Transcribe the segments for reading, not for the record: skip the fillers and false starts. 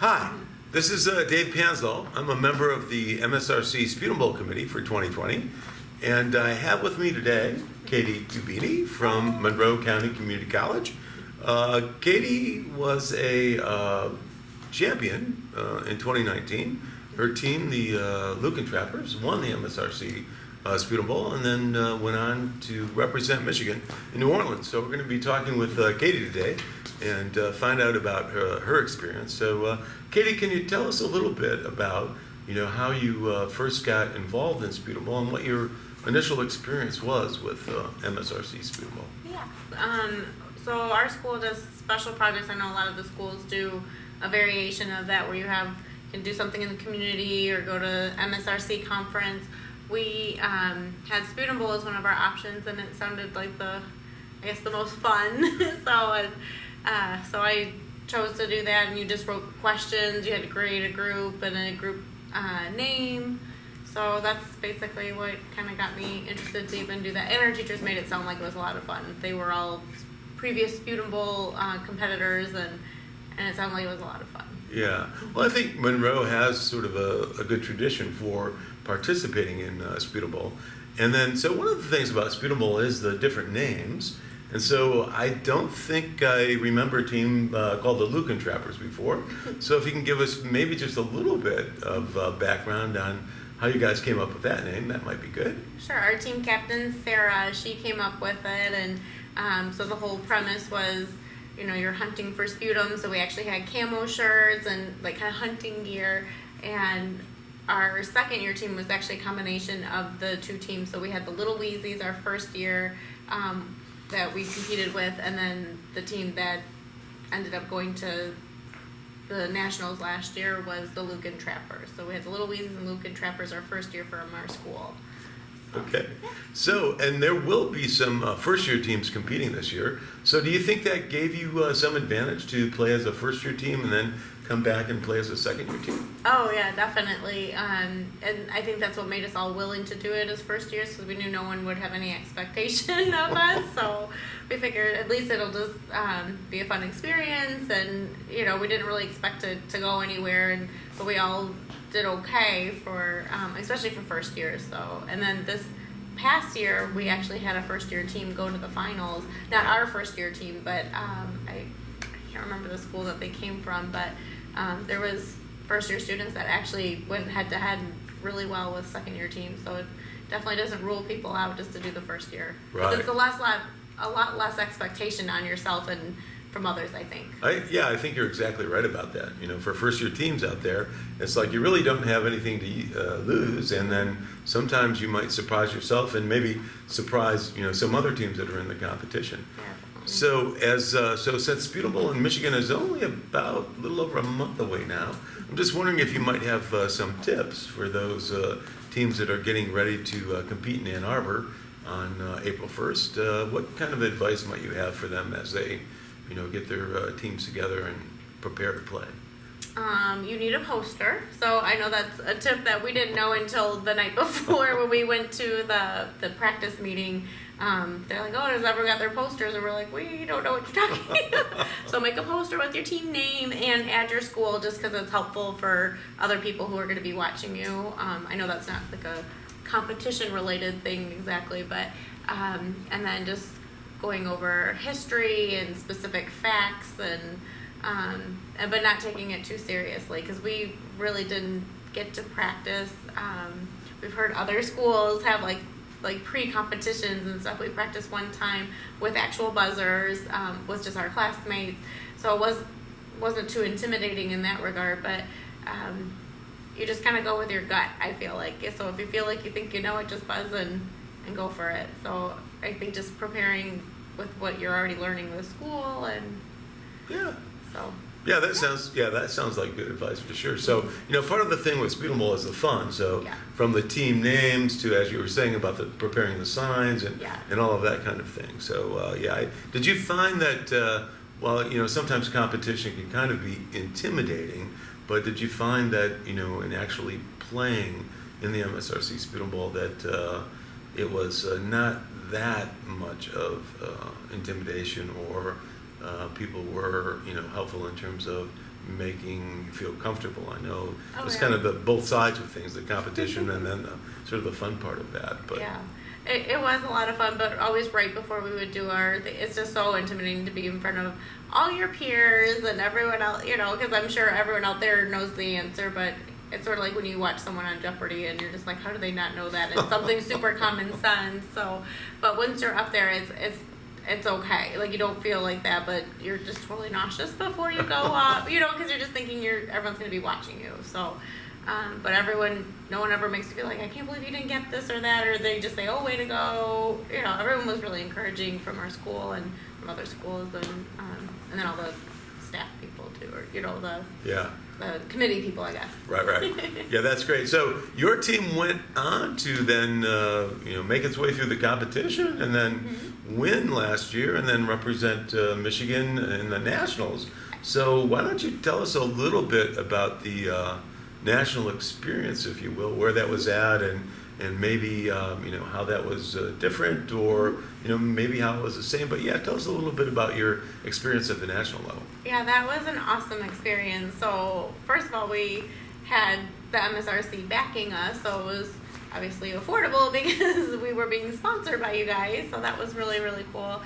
Hi, this is Dave Panzlau. I'm a member of the MSRC Sputum Bowl Committee for 2020, and I have with me today Katey Gubini from Monroe County Community College. Katey was a champion in 2019. Her team, the Leuken Trappers, won the MSRC Sputum Bowl and then went on to represent Michigan in New Orleans. So we're going to be talking with Katey today and find out about her experience. So Katey, can you tell us a little bit about how you first got involved in Sputum Bowl and what your initial experience was with MSRC Sputum Bowl? Yeah. So our school does special projects. I know a lot of the schools do a variation of that where you can do something in the community or go to MSRC conference. We had Sputum Bowl as one of our options, and it sounded like the most fun. So I chose to do that, and you just wrote questions. You had to create a group and a group name. So that's basically what kind of got me interested to even do that. And our teachers made it sound like it was a lot of fun. They were all previous Sputum Bowl competitors, and it sounded like it was a lot of fun. Yeah, well, I think Monroe has sort of a good tradition for participating in Sputum Bowl. And then, so one of the things about Sputum Bowl is the different names. And so I don't think I remember a team called the Leuken Trappers before. So if you can give us maybe just a little bit of background on how you guys came up with that name, that might be good. Sure. Our team captain, Sarah, she came up with it. And so the whole premise was, you're hunting for sputum. So we actually had camo shirts and like kind of hunting gear. And our second year team was actually a combination of the two teams. So we had the Little Weezies our first year that we competed with, and then the team that ended up going to the Nationals last year was the Leuken Trappers. So we had the Little Weezies and Leuken Trappers our first year from our school. Okay. So, and there will be some first-year teams competing this year. So do you think that gave you some advantage to play as a first-year team and then come back and play as a second-year team? Oh, yeah, definitely. And I think that's what made us all willing to do it as first years, because we knew no one would have any expectation of us. So we figured at least it'll just be a fun experience. And, we didn't really expect it to go anywhere, but we all did okay for, especially for first years. So, and then this past year, we actually had a first-year team go to the finals. Not our first-year team, but I can't remember the school that they came from, but there was first-year students that actually went head-to-head really well with second-year teams. So it definitely doesn't rule people out just to do the first year. Right. It's a lot less expectation on yourself and from others, I think. I think you're exactly right about that. For first-year teams out there, it's like you really don't have anything to lose, and then sometimes you might surprise yourself and maybe surprise some other teams that are in the competition. Yeah. So since Sputum Bowl in Michigan is only about a little over a month away now, I'm just wondering if you might have some tips for those teams that are getting ready to compete in Ann Arbor on April 1st. What kind of advice might you have for them as they get their teams together and prepare to play? You need a poster. So I know that's a tip that we didn't know until the night before when we went to the practice meeting. They're like, oh, does everyone got their posters? And we're like, we don't know what you're talking about. So make a poster with your team name and add your school, just because it's helpful for other people who are going to be watching you. I know that's not like a competition related thing exactly, but and then just going over history and specific facts but not taking it too seriously, because we really didn't get to practice. We've heard other schools have like pre-competitions and stuff. We practiced one time with actual buzzers, with just our classmates, so it wasn't too intimidating in that regard. But you just kind of go with your gut, I feel like. So if you feel like you think it, just buzz and go for it. So I think just preparing with what you're already learning with school, and that sounds like good advice for sure. So part of the thing with Sputum Bowl is the fun. So from the team names to, as you were saying, about preparing the signs and all of that kind of thing. So did you find that sometimes competition can kind of be intimidating, but did you find that in actually playing in the MSRC Student Bowl that it was not that much of intimidation, or people were helpful in terms of making you feel comfortable? I know it's yeah. kind of the both sides of things, the competition and then sort of the fun part of that. But yeah, it was a lot of fun, but always right before we would do it's just so intimidating to be in front of all your peers and everyone else, because I'm sure everyone out there knows the answer, but it's sort of like when you watch someone on Jeopardy and you're just like, how do they not know that? It's something super common sense. So, but once you're up there, it's okay. Like, you don't feel like that, but you're just totally nauseous before you go up, because you're just thinking everyone's going to be watching you. So, but no one ever makes you feel like, I can't believe you didn't get this or that, or they just say, oh, way to go. Everyone was really encouraging from our school and from other schools, and then all the staff people too, or the committee people, I guess. Right. Yeah, that's great. So your team went on to then make its way through the competition and then win last year and then represent Michigan in the nationals. So why don't you tell us a little bit about the national experience, if you will, where that was at, and maybe how that was different, or maybe how it was the same. But yeah, tell us a little bit about your experience at the national level. Yeah, that was an awesome experience. So first of all, we had the MSRC backing us, so it was obviously affordable because we were being sponsored by you guys. So that was really, really cool.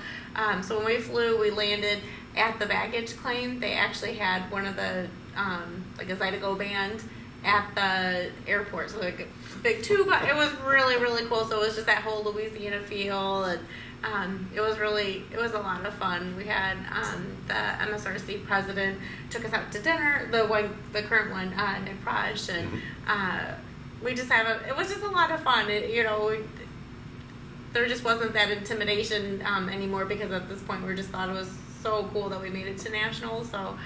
So when we flew, we landed at the baggage claim. They actually had one of the like a Zydeco band at the airport, so like a big tube. It was really, really cool. So it was just that whole Louisiana feel, and it was a lot of fun. We had the MSRC president took us out to dinner, the current one, Nick Raj, and we just it was just a lot of fun. There just wasn't that intimidation anymore, because at this point we just thought it was so cool that we made it to nationals. So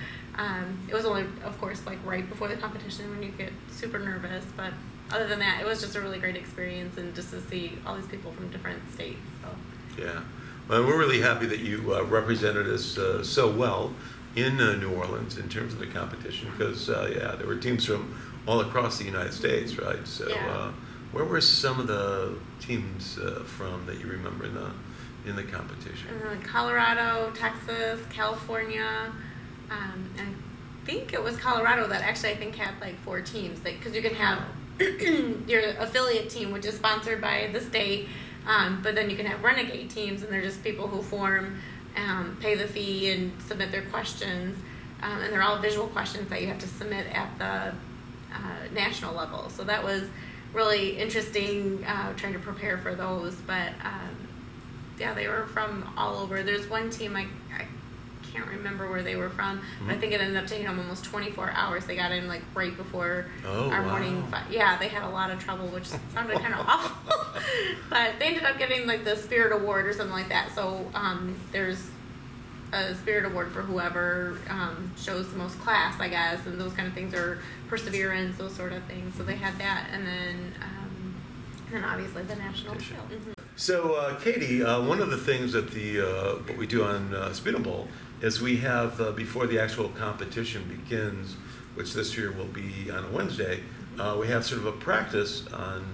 it was only, of course, like right before the competition when you get super nervous, but other than that, it was just a really great experience, and just to see all these people from different states. So. Yeah, well, we're really happy that you represented us so well in New Orleans in terms of the competition, because there were teams from all across the United States, right? So where were some of the teams from that you remember in the competition? Colorado, Texas, California. And I think it was Colorado that actually had like 4 teams, because you can have your affiliate team, which is sponsored by the state, but then you can have renegade teams, and they're just people who form, pay the fee and submit their questions, and they're all visual questions that you have to submit at the national level. So that was really interesting, trying to prepare for those. But they were from all over. There's one team I can't remember where they were from, but I think it ended up taking them almost 24 hours. They got in like right before our morning. Yeah, they had a lot of trouble, which sounded kind of awful. But they ended up getting like the Spirit Award or something like that. So there's a Spirit Award for whoever shows the most class, I guess, and those kind of things, or perseverance, those sort of things. So they had that, and then obviously the national show. So, Katey, one of the things that what we do on Sputum Bowl is we have, before the actual competition begins, which this year will be on a Wednesday, we have sort of a practice on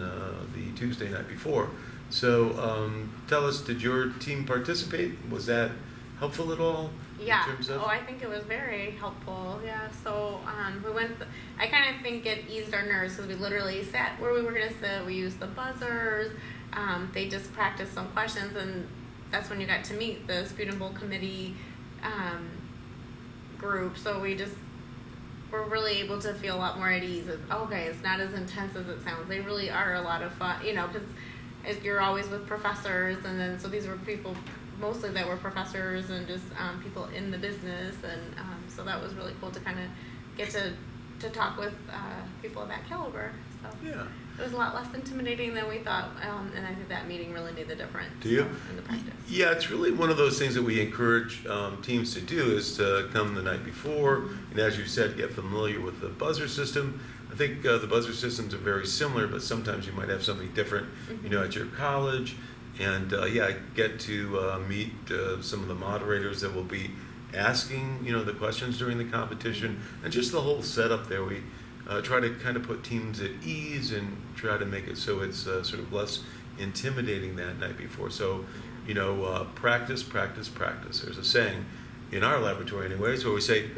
the Tuesday night before. So tell us, did your team participate? Was that helpful at all? Yeah. In terms of? I think it was very helpful. Yeah. So we went. I kind of think it eased our nerves, because we literally sat where we were going to sit. We used the buzzers. They just practiced some questions, and that's when you got to meet the Sputum Bowl committee group. So we're really able to feel a lot more at ease. It's not as intense as it sounds. They really are a lot of fun, because you're always with professors, and then so these were people mostly that were professors and just people in the business, and so that was really cool to kind of get to talk with people of that caliber. So it was a lot less intimidating than we thought, and I think that meeting really made the difference. Do you? In the practice. Yeah, it's really one of those things that we encourage teams to do, is to come the night before, and as you said, get familiar with the buzzer system. I think the buzzer systems are very similar, but sometimes you might have something different, at your college. And get to meet some of the moderators that will be asking, the questions during the competition, and just the whole setup there. We try to kind of put teams at ease and try to make it so it's sort of less intimidating that night before. So, practice, practice, practice. There's a saying, in our laboratory anyways, where we say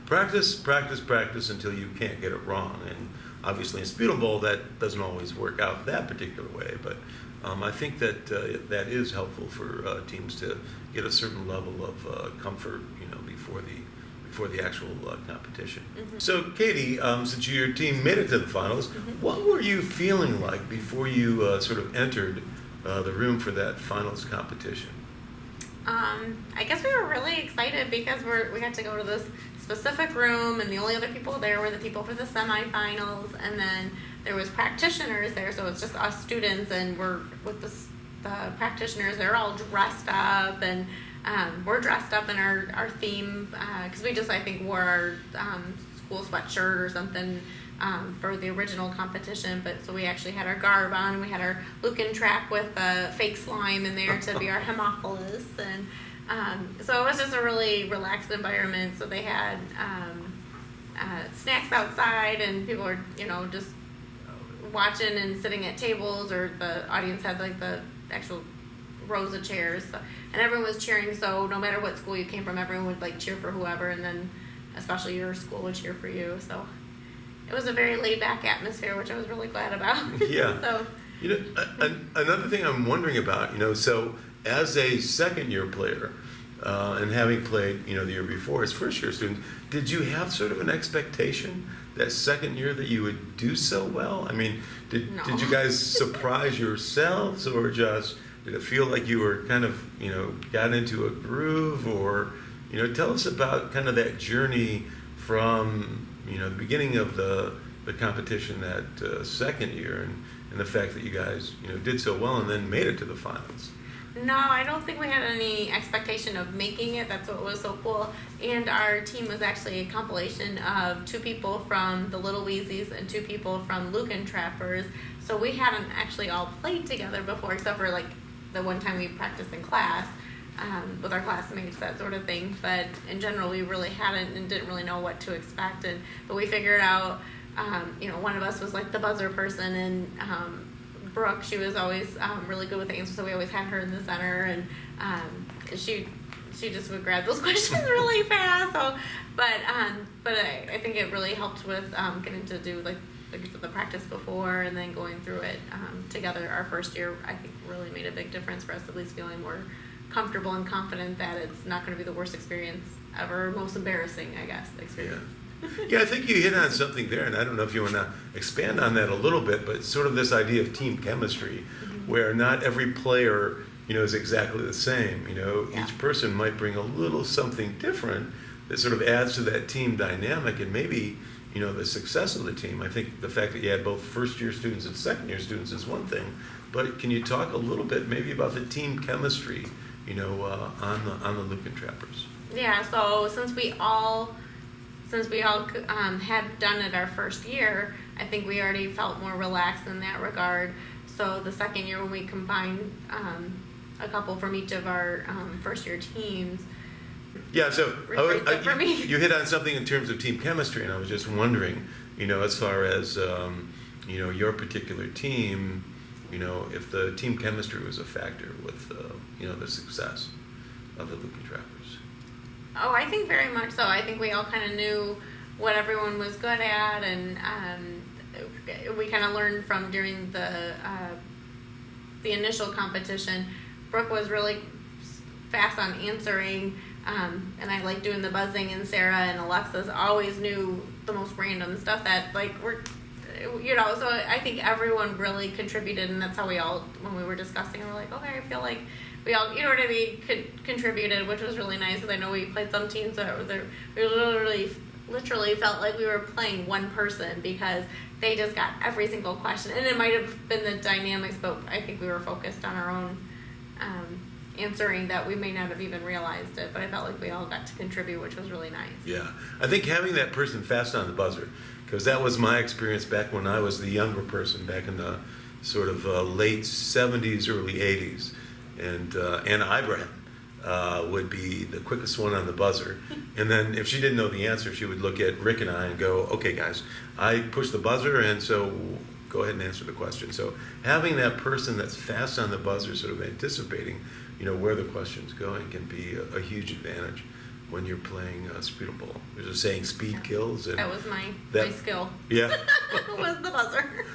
practice, practice, practice until you can't get it wrong. And obviously in Sputum Bowl that doesn't always work out that particular way, but I think that that is helpful for teams to get a certain level of comfort, before the actual competition. Mm-hmm. So, Katey, since your team made it to the finals, what were you feeling like before you sort of entered the room for that finals competition? I guess we were really excited because we got to go to this specific room, and the only other people there were the people for the semifinals, and then there was practitioners there, so it's just us students, and we're with the practitioners. They're all dressed up, and we're dressed up in our theme because we just, I think, wore our school sweatshirt or something for the original competition, but so we actually had our garb on, and we had our Leuken trap with fake slime in there to be our Haemophilus, and so it was just a really relaxed environment. So they had snacks outside, and people were, just watching and sitting at tables, or the audience had like the actual rows of chairs, and everyone was cheering. So no matter what school you came from, everyone would like cheer for whoever, and then especially your school would cheer for you. So it was a very laid back atmosphere, which I was really glad about. Yeah. So another thing I'm wondering about, so as a second year player, and having played, the year before as first year student, did you have sort of an expectation that second year that you would do so well? I mean, did you guys surprise yourselves, or just did it feel like you were kind of, got into a groove? Or, tell us about kind of that journey from, the beginning of the competition that second year, and the fact that you guys, did so well and then made it to the finals. No, I don't think we had any expectation of making it. That's what was so cool. And our team was actually a compilation of 2 people from the Little Weezies and 2 people from Leuken Trappers. So we hadn't actually all played together before, except for like the one time we practiced in class with our classmates, that sort of thing. But in general, we really hadn't and didn't really know what to expect. But we figured out, one of us was like the buzzer person, and Brooke, she was always really good with the answers, so we always had her in the center, and she just would grab those questions really fast. So, but I think it really helped with getting to do like the practice before, and then going through it together. Our first year, I think, really made a big difference for us, at least feeling more comfortable and confident that it's not going to be the worst experience ever, most embarrassing, I guess, experience. Yeah, I think you hit on something there, and I don't know if you want to expand on that a little bit, but sort of this idea of team chemistry, where not every player, is exactly the same. Each person might bring a little something different that sort of adds to that team dynamic, and maybe, the success of the team. I think the fact that you had both first-year students and second-year students is one thing, but can you talk a little bit maybe about the team chemistry, on the Leuken Trappers? Yeah, so since we all had done it our first year, I think we already felt more relaxed in that regard. So the second year, when we combined a couple from each of our first year teams. Yeah, so you hit on something in terms of team chemistry, and I was just wondering, as far as your particular team, if the team chemistry was a factor with the success of the Leuken Trappers. Oh, I think very much so. I think we all kind of knew what everyone was good at, and we kind of learned from during the initial competition. Brooke was really fast on answering, and I like doing the buzzing, and Sarah and Alexis always knew the most random stuff that so I think everyone really contributed, and that's how we all, when we were discussing, we were like, okay, I feel like we all, contributed, which was really nice, because I know we played some teams that we literally felt like we were playing one person, because they just got every single question, and it might have been the dynamics, but I think we were focused on our own answering that we may not have even realized it, but I felt like we all got to contribute, which was really nice. Yeah, I think having that person fast on the buzzer, because that was my experience back when I was the younger person, back in the sort of late 70s, early 80s. And Anna Ibrahim would be the quickest one on the buzzer. And then if she didn't know the answer, she would look at Rick and I and go, okay, guys, I pushed the buzzer, and so go ahead and answer the question. So having that person that's fast on the buzzer, sort of anticipating, where the question's going, can be a huge advantage. when you're playing Sputum Bowl. There's a saying, speed kills. And that was my skill. Yeah. Was the buzzer.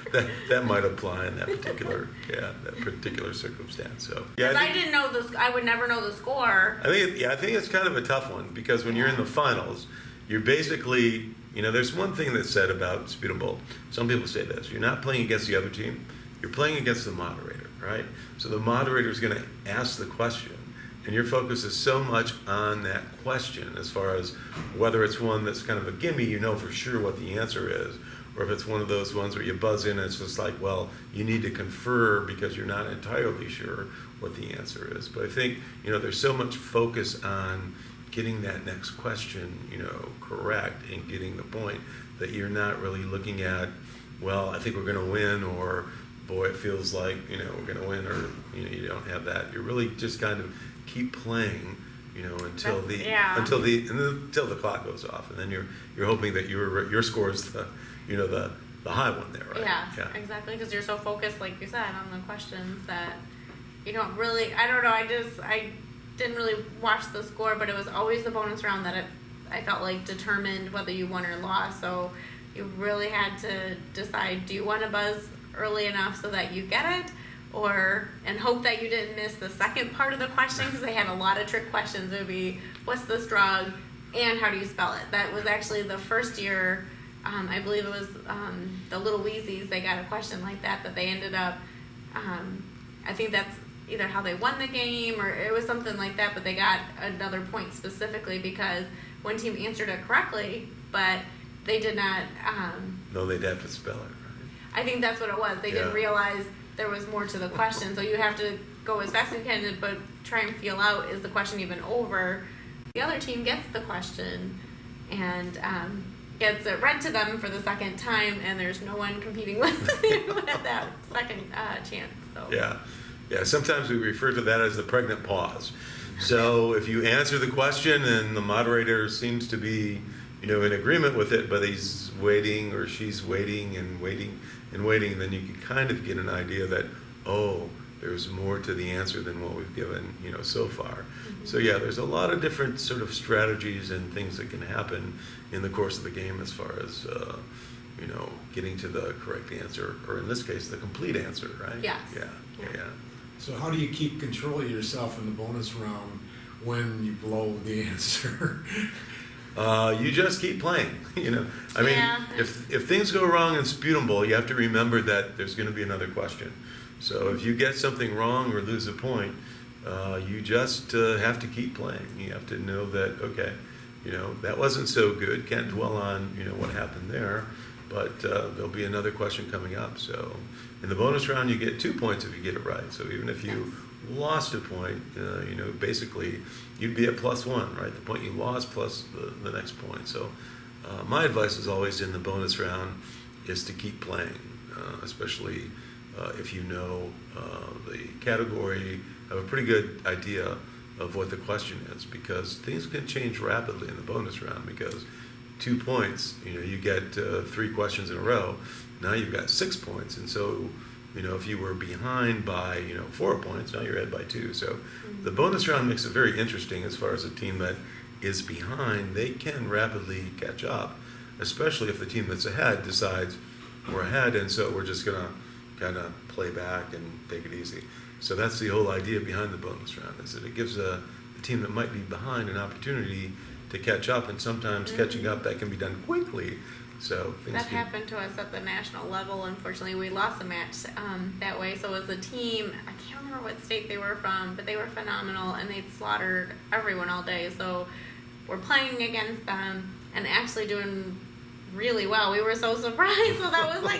That might apply in that particular circumstance. So yeah, I didn't know this. I would never know the score. I think it's kind of a tough one because when you're in the finals, you're basically, there's one thing that's said about Sputum Bowl. Some people say this: you're not playing against the other team, you're playing against the moderator, right? So the moderator is going to ask the question, and your focus is so much on that question as far as whether it's one that's kind of a gimme, you know for sure what the answer is, or if it's one of those ones where you buzz in and it's just like, well, you need to confer because you're not entirely sure what the answer is. But I think, there's so much focus on getting that next question, correct and getting the point that you're not really looking at, well, I think we're going to win, or boy, it feels like, we're going to win, or, you don't have that. You're really just kind of keep playing, until the clock goes off, and then you're hoping that your score is the high one there, right? Yeah. Exactly, because you're so focused, like you said, on the questions that you don't really. I don't know. I didn't really watch the score, but it was always the bonus round that I felt like determined whether you won or lost. So you really had to decide: do you want to buzz early enough so that you get it, and hope that you didn't miss the second part of the question, because they had a lot of trick questions. It would be, what's this drug and how do you spell it? That was actually the first year, I believe it was the Little Weezies, they got a question like that they ended up, I think that's either how they won the game or it was something like that, but they got another point specifically because one team answered it correctly, but they did not. No, they'd have to spell it, right? I think that's what it was. They didn't realize there was more to the question, so you have to go as fast as you can, but try and feel out, is the question even over? The other team gets the question and gets it read to them for the second time, and there's no one competing with you at that second chance. So. Yeah. Sometimes we refer to that as the pregnant pause. So if you answer the question and the moderator seems to be, in agreement with it, but he's waiting or she's waiting and waiting and waiting, then you can kind of get an idea that, there's more to the answer than what we've given, so far. Mm-hmm. So yeah, there's a lot of different sort of strategies and things that can happen in the course of the game as far as, getting to the correct answer, or in this case, the complete answer, right? Yes. Yeah. So how do you keep control of yourself in the bonus round when you blow the answer? You just keep playing, if things go wrong in Sputum Bowl, you have to remember that there's going to be another question. So if you get something wrong or lose a point, you just have to keep playing. You have to know that, okay, that wasn't so good. Can't dwell on, what happened there, but there'll be another question coming up. So in the bonus round, you get 2 points if you get it right. So even if you lost a point, basically you'd be at +1, right? The point you lost plus the next point. So my advice is always in the bonus round is to keep playing, especially if you know the category, have a pretty good idea of what the question is, because things can change rapidly in the bonus round, because 2 points, you get 3 questions in a row, now you've got 6 points, and so if you were behind by 4 points, now you're ahead by 2. So the bonus round makes it very interesting as far as a team that is behind, they can rapidly catch up, especially if the team that's ahead decides we're ahead, and so we're just gonna kind of play back and take it easy. So that's the whole idea behind the bonus round, is that it gives the team that might be behind an opportunity to catch up, and sometimes catching up, that can be done quickly. So that happened to us at the national level. Unfortunately, we lost a match that way. So as a team, I can't remember what state they were from, but they were phenomenal, and they'd slaughtered everyone all day. So we're playing against them and actually doing really well. We were so surprised. So that was like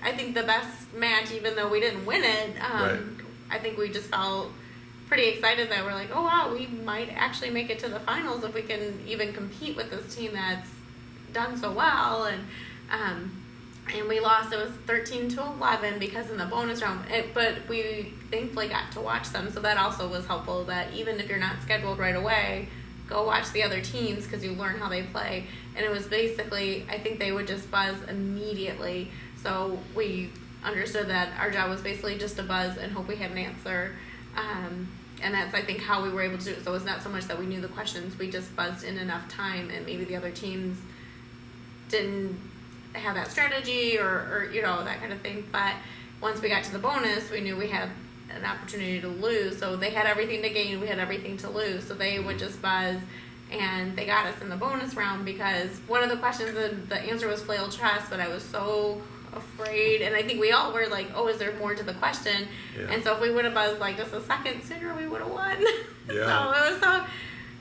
I think the best match, even though we didn't win it. Right. I think we just felt pretty excited that we're like, oh wow, we might actually make it to the finals if we can even compete with this team that's done so well. And we lost. It was 13-11 because in the bonus round, but we thankfully got to watch them, so that also was helpful, that even if you're not scheduled right away, go watch the other teams because you learn how they play. And it was basically, I think they would just buzz immediately, so we understood that our job was basically just to buzz and hope we had an answer. And that's, I think, how we were able to do it. So it's not so much that we knew the questions, we just buzzed in enough time, and maybe the other teams didn't have that strategy or that kind of thing. But once we got to the bonus, we knew we had an opportunity to lose. So they had everything to gain, we had everything to lose. So they would just buzz, and they got us in the bonus round because one of the questions, the answer was flail chest, but I was so afraid, and I think we all were like, oh, is there more to the question? Yeah. And so if we would have buzzed like just a second sooner, we would have won. Yeah. So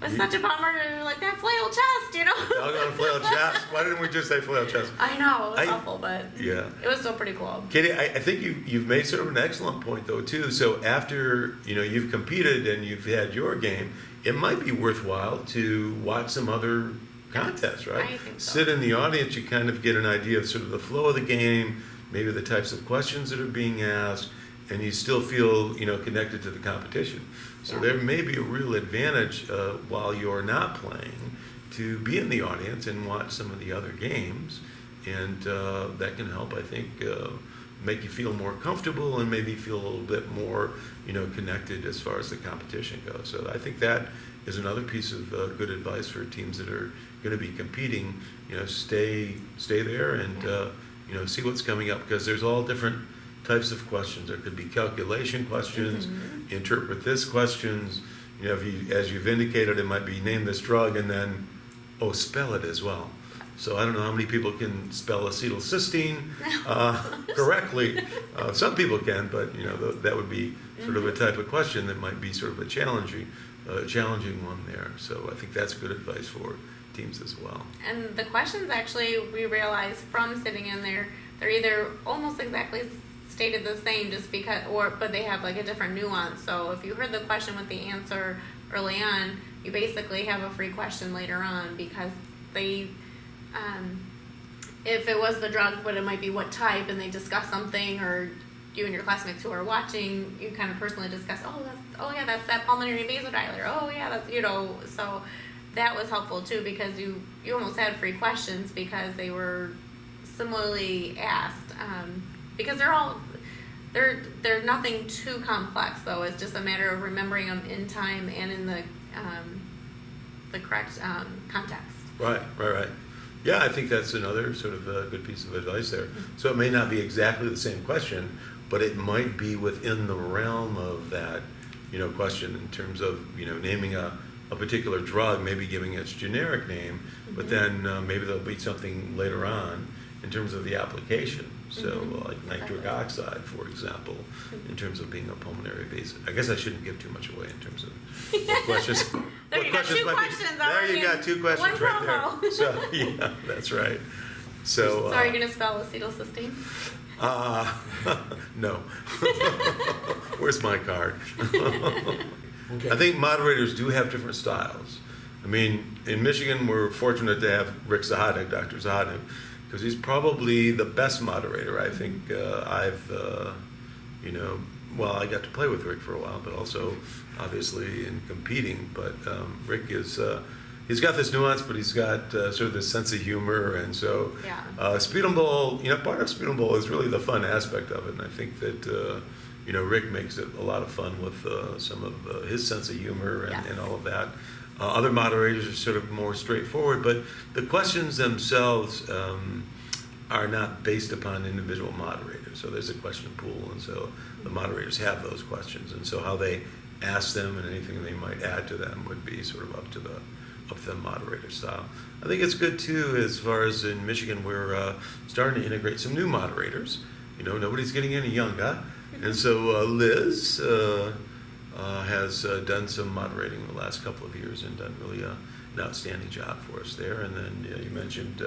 it was such a bummer to like that flail chest, Doggone flail chest. Why didn't we just say flail chest? I know, it was awful, but yeah, it was still pretty cool. Katie, I think you've made sort of an excellent point though too. So after you've competed and you've had your game, it might be worthwhile to watch some other contests, right? I think so. Sit in the audience, you kind of get an idea of sort of the flow of the game, maybe the types of questions that are being asked, and you still feel connected to the competition. So Yeah. there may be a real advantage while you're not playing to be in the audience and watch some of the other games, and that can help, I think, make you feel more comfortable and maybe feel a little bit more connected as far as the competition goes. So I think that is another piece of good advice for teams that are going to be competing. Stay there and see what's coming up, because there's all different types of questions. There could be calculation questions, interpret this questions. As you've indicated, it might be name this drug and then, spell it as well. So I don't know how many people can spell acetylcysteine correctly. Some people can, but that would be sort of a type of question that might be sort of a challenging one there. So I think that's good advice for teams as well. And the questions, actually, we realized from sitting in there, they're either almost exactly stated the same, just because, but they have like a different nuance. So if you heard the question with the answer early on, you basically have a free question later on, because they, if it was the drug, but it might be what type, and they discuss something, or you and your classmates who are watching, you kind of personally discuss, that's that pulmonary vasodilator. Oh yeah, that's so that was helpful too, because you almost had free questions because they were similarly asked. Because they're nothing too complex though. It's just a matter of remembering them in time and in the correct context. Right. Yeah, I think that's another sort of good piece of advice there. So it may not be exactly the same question, but it might be within the realm of that, question in terms of, naming a particular drug, maybe giving its generic name, but then maybe there'll be something later on in terms of the application. So like nitric oxide, for example, in terms of being a pulmonary base. I guess I shouldn't give too much away in terms of what questions. There what you got questions two might questions be. There already you got two questions one right promo. there. So yeah, that's right. So are you going to spell acetylcysteine? no. Where's my card? Okay. I think moderators do have different styles. I mean, in Michigan, we're fortunate to have Rick Zahodnik, Dr. Zahodnik, because he's probably the best moderator. I think I got to play with Rick for a while, but also obviously in competing. But Rick is, he's got this nuance, but he's got sort of this sense of humor. And so Sputum Bowl, part of Sputum Bowl is really the fun aspect of it. And I think that, Rick makes it a lot of fun with some of his sense of humor and all of that. Other moderators are sort of more straightforward, but the questions themselves are not based upon individual moderators. So there's a question pool, and so the moderators have those questions, and so how they ask them and anything they might add to them would be sort of up to the moderator style. I think it's good too, as far as in Michigan, we're starting to integrate some new moderators. Nobody's getting any younger, and so Liz has done some moderating in the last couple of years and done really an outstanding job for us there. And then you mentioned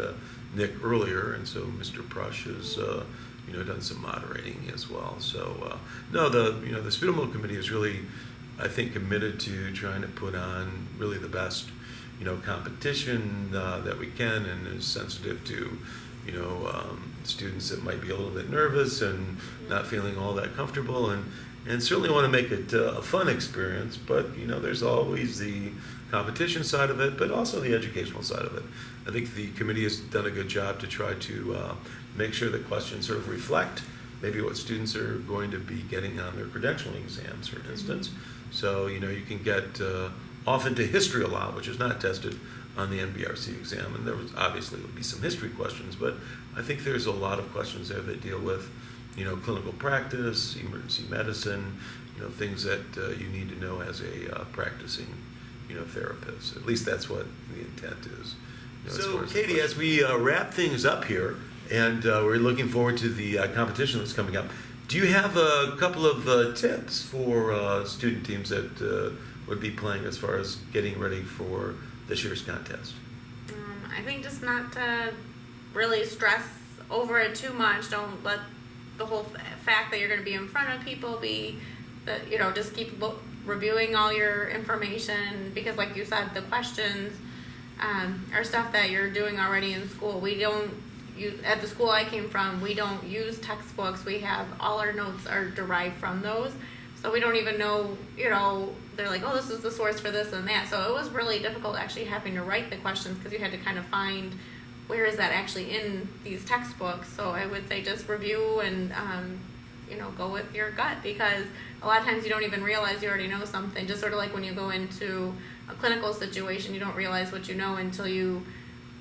Nick earlier, and so Mr. Prush has done some moderating as well. So the Sputum Bowl Committee is really, I think, committed to trying to put on really the best competition that we can, and is sensitive to students that might be a little bit nervous and not feeling all that comfortable, and certainly want to make it a fun experience, but there's always the competition side of it, but also the educational side of it. I think the committee has done a good job to try to make sure the questions sort of reflect maybe what students are going to be getting on their credentialing exams, for instance. So, you know, you can get off into history a lot, which is not tested on the MBRC exam. And there was obviously will be some history questions, but I think there's a lot of questions there that deal with, you know, clinical practice, emergency medicine, you know, things that you need to know as a practicing, you know, therapist. At least that's what the intent is. You know, so, Katey, as we wrap things up here, and we're looking forward to the competition that's coming up, do you have a couple of tips for student teams that would be playing as far as getting ready for this year's contest? I think just not to really stress over it too much. Don't let the whole fact that you're going to be in front of people be that, you know, just keep reviewing all your information, because like you said, the questions are stuff that you're doing already in school. We don't use, at the school I came from, we don't use textbooks. We have, all our notes are derived from those. So we don't even know, you know, they're like, oh, this is the source for this and that. So it was really difficult actually having to write the questions, because you had to kind of find where is that actually in these textbooks. So I would say just review and, you know, go with your gut, because a lot of times you don't even realize you already know something. Just sort of like when you go into a clinical situation, you don't realize what you know until you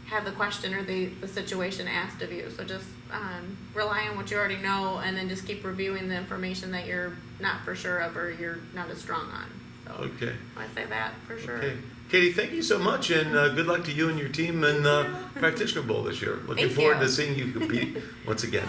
have the question or the situation asked of you. So just rely on what you already know, and then just keep reviewing the information that you're not for sure of or you're not as strong on. So okay. I say that for sure. Okay. Katey, thank you so much, and good luck to you and your team in Practitioner Bowl this year. Looking Thank forward you. to seeing you compete once again.